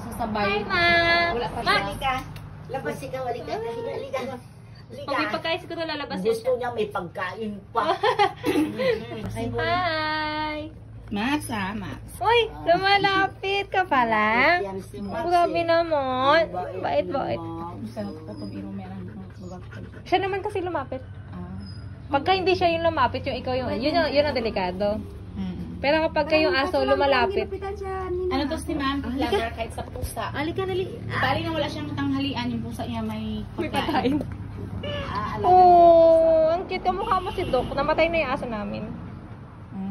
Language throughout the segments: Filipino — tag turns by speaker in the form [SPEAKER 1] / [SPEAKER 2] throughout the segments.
[SPEAKER 1] sasabay.
[SPEAKER 2] Hi, Ma!
[SPEAKER 1] Wala pa
[SPEAKER 2] Ma!
[SPEAKER 1] siya.
[SPEAKER 3] Labas ikaw, halika. Halika.
[SPEAKER 2] Pag may pagkain siguro lalabas
[SPEAKER 3] Gusto
[SPEAKER 2] siya.
[SPEAKER 3] niya may pagkain pa.
[SPEAKER 2] Hi!
[SPEAKER 1] Max, Max.
[SPEAKER 2] Uy! Lumalapit ka pala.
[SPEAKER 3] Yan si Max,
[SPEAKER 2] Grabe
[SPEAKER 3] eh.
[SPEAKER 2] naman. Bait.
[SPEAKER 1] Gusto ko itong iro meron.
[SPEAKER 2] Siya naman kasi lumapit.
[SPEAKER 1] Ah.
[SPEAKER 2] Pagka hindi siya yung lumapit, yung ikaw yung, yun ang delikado. Pero kapag yung aso lumalapit,
[SPEAKER 1] Ano to si ma'am? Lover kahit sa pusa.
[SPEAKER 2] alika nali.
[SPEAKER 1] Bali na wala siyang tanghalian, yung pusa niya may pagkain.
[SPEAKER 2] Oh, ang cute yung mukha mo si Doc. Namatay na yung aso namin.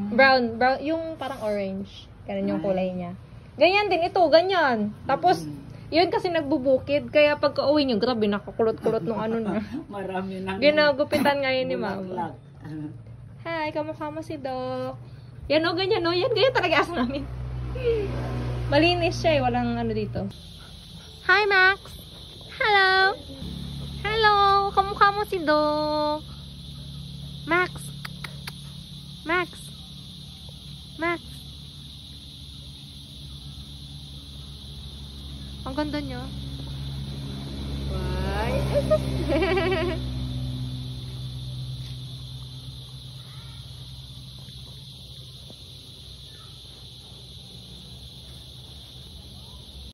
[SPEAKER 2] Brown, yung parang orange. Ganun yung kulay niya. Ganyan din ito, ganyan. Tapos, yun kasi nagbubukid. Kaya pagka uwi niyo, grabe, nakakulot-kulot nung ano na.
[SPEAKER 3] Marami nang
[SPEAKER 2] Ginagupitan ngayon ni Mama.
[SPEAKER 3] bulaklak.
[SPEAKER 2] Hi, kamukha mo si Doc. Yan o, ganyan o. Yan, ganyan talaga aso namin. Malinis siya eh. Walang ano dito. Hi, Max. Hello. Hello. Kamukha mo si Doc. Max. Max. Max. Ang ganda niya. Why?